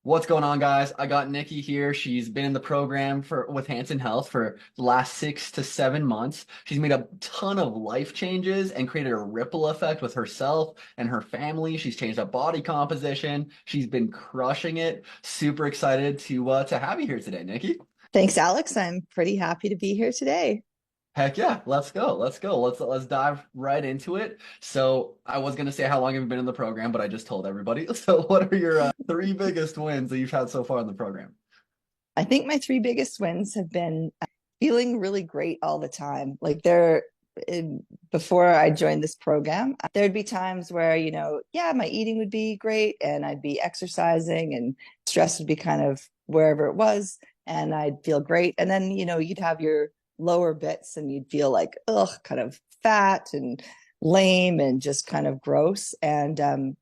What's going on, guys? I got Nikki here. She's been in the program with Hansen Health for the last 6 to 7 months. She's made a ton of life changes and created a ripple effect with herself and her family. She's changed up body composition. She's been crushing it. Super excited to have you here today, Nikki. Thanks, Alex. I'm pretty happy to be here today. Heck yeah, let's go. Let's go. Let's dive right into it. So I was gonna say how long have you been in the program, but I just told everybody. So what are your three biggest wins that you've had so far in the program? I think my three biggest wins have been feeling really great all the time. Before I joined this program, there'd be times where, yeah, my eating would be great and I'd be exercising and stress would be kind of wherever it was and I'd feel great. And then, you'd have your lower bits and you'd feel like, ugh, kind of fat and lame and just kind of gross. And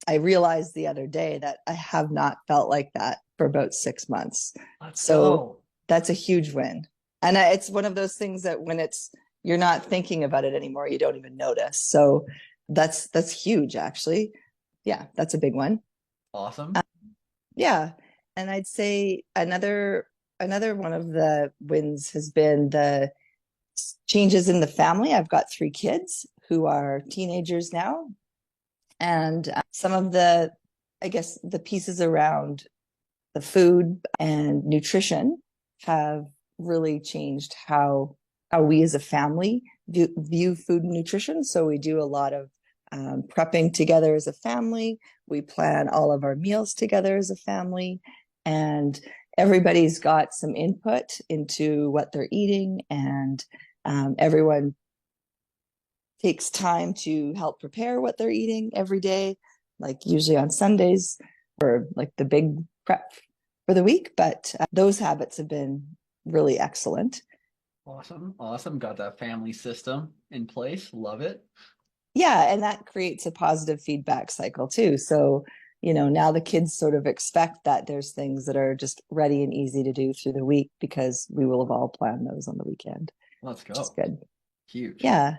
I realized the other day that I have not felt like that for about 6 months. Let's So go. that's a huge win. And it's one of those things that when you're not thinking about it anymore, you don't even notice. So that's huge, actually. Yeah, that's a big one. Awesome. Yeah. And I'd say another one of the wins has been the changes in the family. I've got three kids who are teenagers now. And some of I guess, the pieces around the food and nutrition have really changed how we as a family view food and nutrition. So we do a lot of prepping together as a family. We plan all of our meals together as a family, and everybody's got some input into what they're eating, and everyone takes time to help prepare what they're eating every day, like usually on Sundays or like the big prep for the week. But those habits have been really excellent. Awesome. Awesome. Got that family system in place. Love it. Yeah, and that creates a positive feedback cycle too. So, now the kids sort of expect that there's things that are just ready and easy to do through the week because we will have all planned those on the weekend, Let's which is go. good. Huge. Yeah.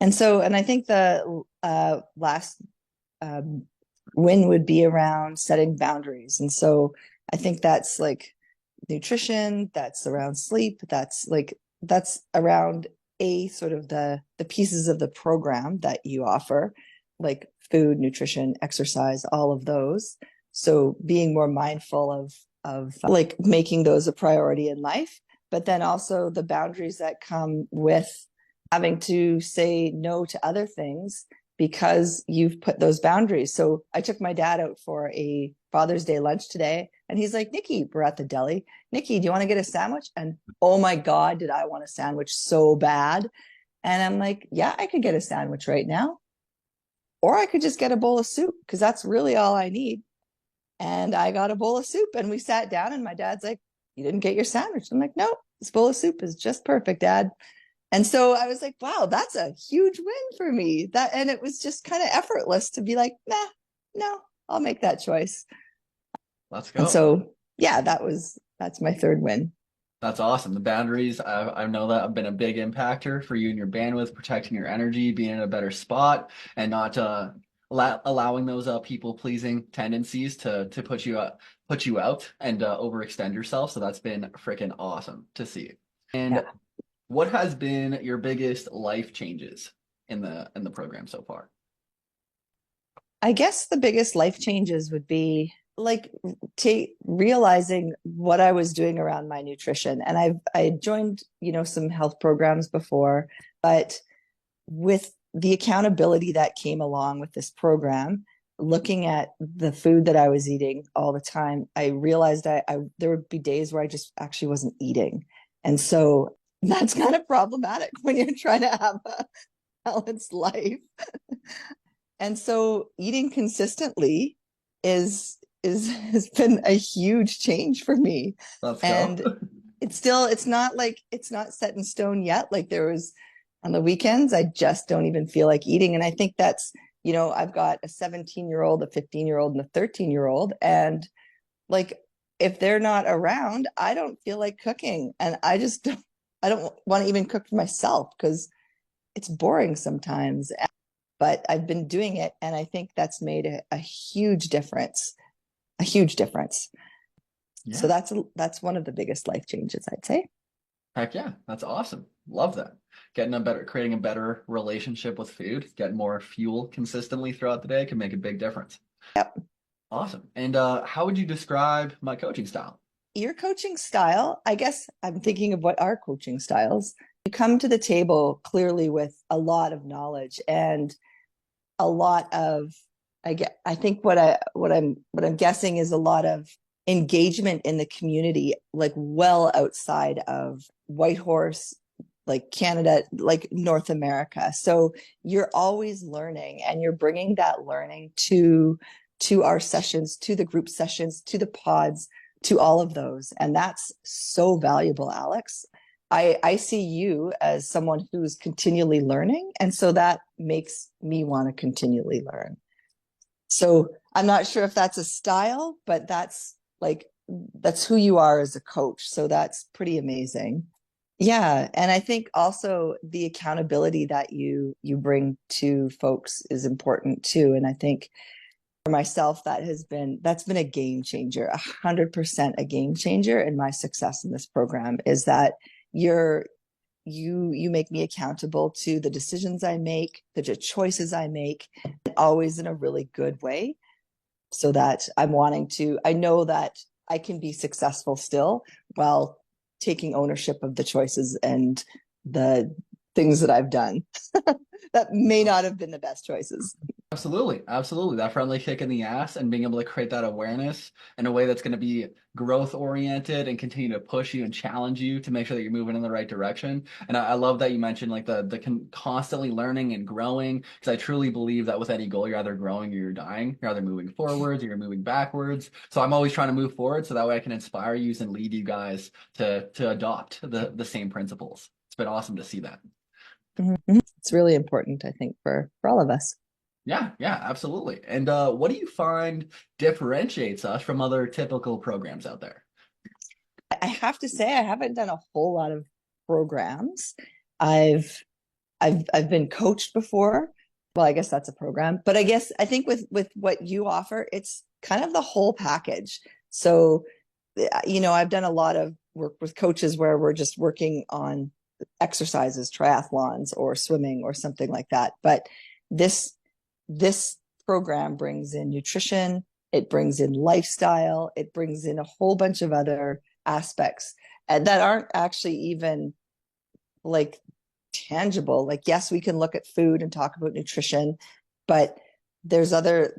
And I think the last um, win would be around setting boundaries. And so I think that's like nutrition, that's around sleep, that's around a sort of the pieces of the program that you offer, like food, nutrition, exercise, all of those. So being more mindful of like making those a priority in life, but then also the boundaries that come with having to say no to other things because you've put those boundaries. So I took my dad out for a Father's Day lunch today, and he's like, Nikki, we're at the deli. Nikki, do you want to get a sandwich? And oh my God, did I want a sandwich so bad? And I'm like, yeah, I could get a sandwich right now. Or I could just get a bowl of soup because that's really all I need. And I got a bowl of soup and we sat down and my dad's like, you didn't get your sandwich. I'm like, no, this bowl of soup is just perfect, Dad. And so I was like, wow, that's a huge win for me. And it was just kind of effortless to be like, nah, no, I'll make that choice. Let's And go. so, yeah, that's my third win. That's awesome. The boundaries, I know that have been a big impactor for you and your bandwidth, protecting your energy, being in a better spot, and not allowing those people pleasing tendencies to put you out and overextend yourself. So that's been freaking awesome to see. And Yeah. what has been your biggest life changes in the program so far? I guess the biggest life changes would be like realizing what I was doing around my nutrition. And I joined, some health programs before, but with the accountability that came along with this program, looking at the food that I was eating all the time, I realized I there would be days where I just actually wasn't eating. And so that's kind of problematic when you're trying to have a balanced life. And so eating consistently is has been a huge change for me. Let's go. And it's not set in stone yet. Like there was on the weekends, I just don't even feel like eating. And I think that's, I've got a 17-year-old, a 15-year-old, and a 13-year-old. And like if they're not around, I don't feel like cooking. And I don't want to even cook for myself because it's boring sometimes. But I've been doing it and I think that's made a huge difference. A huge difference. So Yeah. that's one of the biggest life changes, I'd say. Heck yeah. That's awesome. Love that. Creating a better relationship with food, getting more fuel consistently throughout the day can make a big difference. Yep. Awesome. And how would you describe my coaching style? Your coaching style, I guess I'm thinking of what are coaching styles. You come to the table clearly with a lot of knowledge and a lot of I think what I'm guessing is a lot of engagement in the community, like well outside of Whitehorse, like Canada, like North America. So you're always learning and you're bringing that learning to our sessions, to the group sessions, to the pods, to all of those. And that's so valuable, Alex. I see you as someone who's continually learning. And so that makes me want to continually learn. So I'm not sure if that's a style, but that's who you are as a coach. So that's pretty amazing. Yeah, and I think also the accountability that you bring to folks is important too. And I think for myself, that's been a game changer, 100% a game changer in my success in this program is that you're you make me accountable to the decisions I make, the choices I make, always in a really good way. So that I know that I can be successful still while taking ownership of the choices and the things that I've done that may not have been the best choices. Absolutely, absolutely. That friendly kick in the ass and being able to create that awareness in a way that's going to be growth oriented and continue to push you and challenge you to make sure that you're moving in the right direction. And I love that you mentioned like the constantly learning and growing because I truly believe that with any goal, you're either growing or you're dying. You're either moving forwards or you're moving backwards. So I'm always trying to move forward so that way I can inspire you and lead you guys to adopt the same principles. It's been awesome to see that. Mm-hmm. It's really important, I think, for all of us. Yeah, yeah, absolutely. And what do you find differentiates us from other typical programs out there? I have to say, I haven't done a whole lot of programs. I've I've been coached before. Well, I guess that's a program, but I think with what you offer, it's kind of the whole package. So, I've done a lot of work with coaches where we're just working on exercises, triathlons or swimming or something like that. But this this program brings in nutrition, it brings in lifestyle, it brings in a whole bunch of other aspects that aren't actually even like tangible. Like, yes, we can look at food and talk about nutrition, but there's other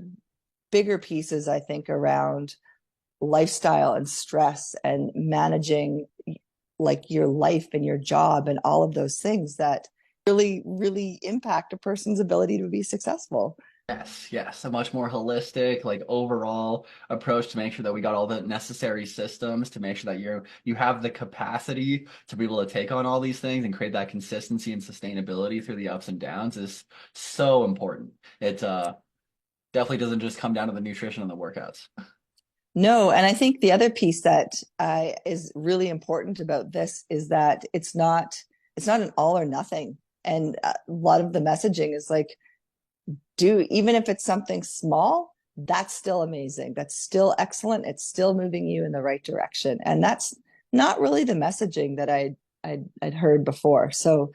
bigger pieces, I think, around lifestyle and stress and managing like your life and your job and all of those things that really, really impact a person's ability to be successful. Yes, yes, a much more holistic, like overall approach to make sure that we got all the necessary systems to make sure that you have the capacity to be able to take on all these things and create that consistency and sustainability through the ups and downs is so important. It definitely doesn't just come down to the nutrition and the workouts. No, and I think the other piece that is really important about this is that it's not an all or nothing. And a lot of the messaging is like, do even if it's something small, that's still amazing. That's still excellent. It's still moving you in the right direction. And that's not really the messaging that I'd heard before. So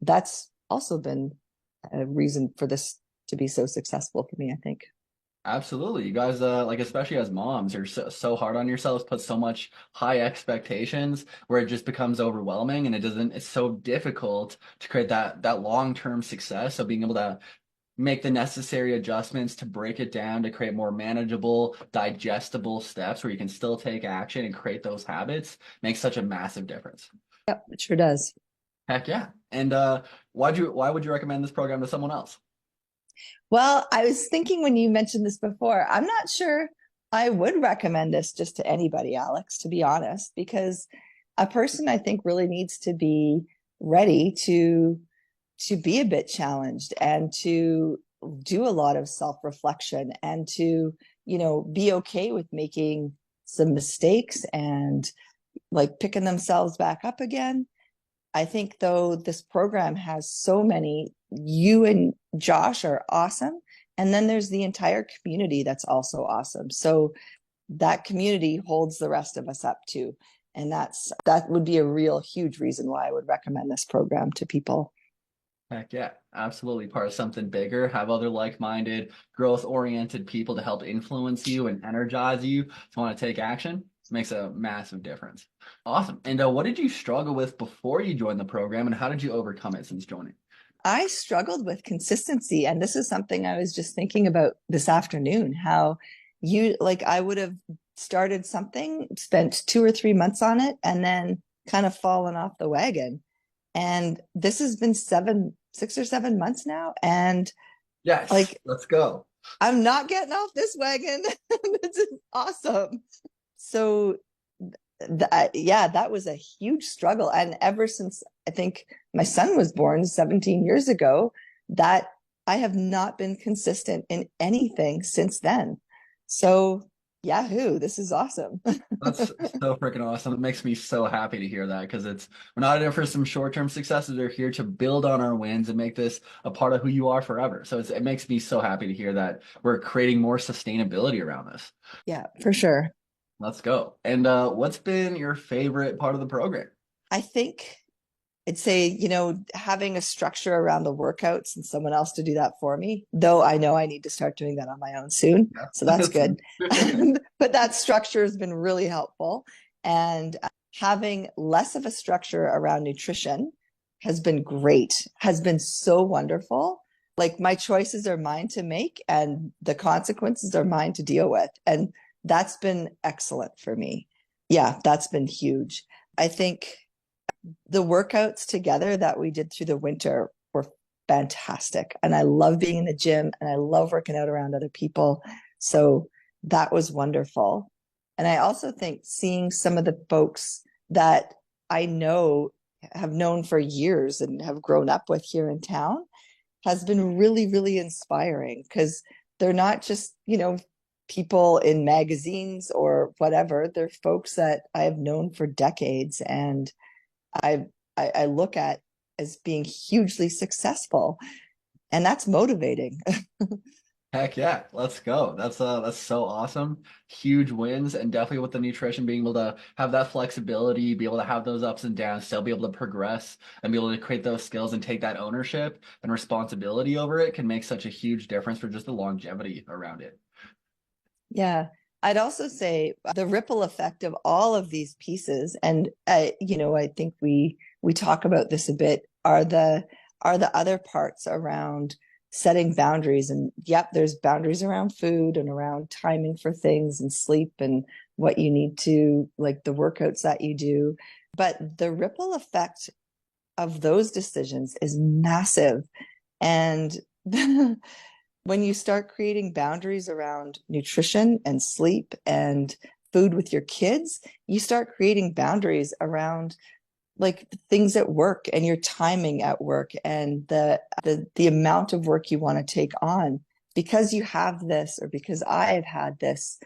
that's also been a reason for this to be so successful for me, I think. Absolutely. You guys, like especially as moms, you're so hard on yourselves, put so much high expectations where it just becomes overwhelming and it's so difficult to create that long-term success. So being able to make the necessary adjustments to break it down to create more manageable, digestible steps where you can still take action and create those habits makes such a massive difference. Yep, it sure does. Heck yeah. And why would you recommend this program to someone else? Well, I was thinking when you mentioned this before, I'm not sure I would recommend this just to anybody, Alex, to be honest, because a person I think really needs to be ready to be a bit challenged and to do a lot of self-reflection and to, be okay with making some mistakes and like picking themselves back up again. I think though this program has so many, you and Josh are awesome. And then there's the entire community that's also awesome. So that community holds the rest of us up too. And that would be a real huge reason why I would recommend this program to people. Heck yeah, absolutely. Part of something bigger. Have other like-minded, growth-oriented people to help influence you and energize you to want to take action. Makes a massive difference. Awesome. And what did you struggle with before you joined the program, and how did you overcome it since joining? I struggled with consistency. And this is something I was just thinking about this afternoon, how I would have started something, spent 2 or 3 months on it, and then kind of fallen off the wagon. And this has been 6 or 7 months now. And Yes, like, let's go. I'm not getting off this wagon. This is awesome. So yeah, that was a huge struggle. And ever since I think my son was born 17 years ago, that I have not been consistent in anything since then. So, Yahoo, this is awesome. That's so freaking awesome. It makes me so happy to hear that because we're not in it for some short-term successes. We're here to build on our wins and make this a part of who you are forever. So it makes me so happy to hear that we're creating more sustainability around this. Yeah, for sure. Let's go. And what's been your favorite part of the program? I think I'd say, having a structure around the workouts and someone else to do that for me, though I know I need to start doing that on my own soon. So that's Yeah. good. But that structure has been really helpful. And having less of a structure around nutrition has been great, has been so wonderful. Like my choices are mine to make and the consequences are mine to deal with. And that's been excellent for me. Yeah, that's been huge. I think the workouts together that we did through the winter were fantastic. And I love being in the gym and I love working out around other people. So that was wonderful. And I also think seeing some of the folks that I know have known for years and have grown up with here in town has been really, really inspiring because they're not just, people in magazines or whatever. They're folks that I've known for decades and I, I look at as being hugely successful, and that's motivating. Heck yeah, let's go. That's so awesome. Huge wins and definitely with the nutrition being able to have that flexibility, be able to have those ups and downs, still be able to progress and be able to create those skills and take that ownership and responsibility over it can make such a huge difference for just the longevity around it. Yeah. I'd also say the ripple effect of all of these pieces, and I think we talk about this a bit, are the other parts around setting boundaries. And yep, there's boundaries around food and around timing for things and sleep and what you need to, like the workouts that you do. But the ripple effect of those decisions is massive. And when you start creating boundaries around nutrition and sleep and food with your kids, you start creating boundaries around like things at work and your timing at work and the amount of work you want to take on because you have this or because I have had this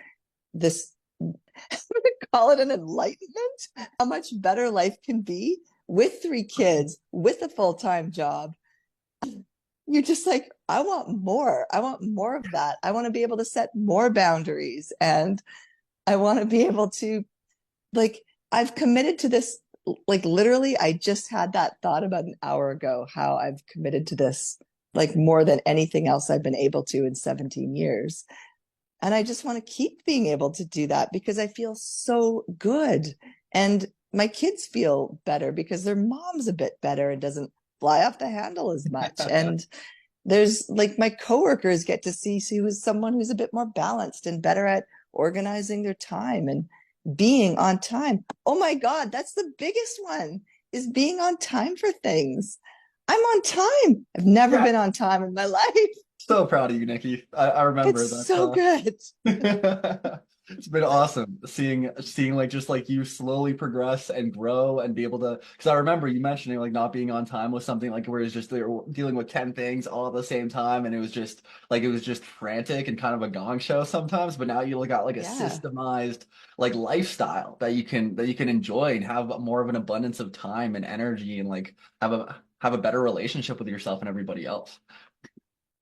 call it an enlightenment how much better life can be with 3 kids with a full-time job. You're just like, I want more of that. I want to be able to set more boundaries and I want to be able to, like, I've committed to this. Like literally I just had that thought about an hour ago, how I've committed to this like more than anything else I've been able to in 17 years. And I just want to keep being able to do that because I feel so good. And my kids feel better because their mom's a bit better and doesn't fly off the handle as much. And there's like my coworkers get to see who's someone who's a bit more balanced and better at organizing their time and being on time. Oh my God, that's the biggest one is being on time for things. I'm on time. I've never Yeah, been on time in my life. so proud of you, Nikki. I remember It's so that. good. It's been awesome seeing like just like you slowly progress and grow and be able to because I remember you mentioning like not being on time was something like where it's just they were dealing with 10 things all at the same time and it was just frantic and kind of a gong show sometimes but now you got like a Yeah. systemized like lifestyle that you can enjoy and have more of an abundance of time and energy and like have a better relationship with yourself and everybody else.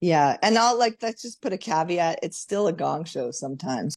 Yeah. And I'll like, let's just put a caveat. It's still a gong show sometimes.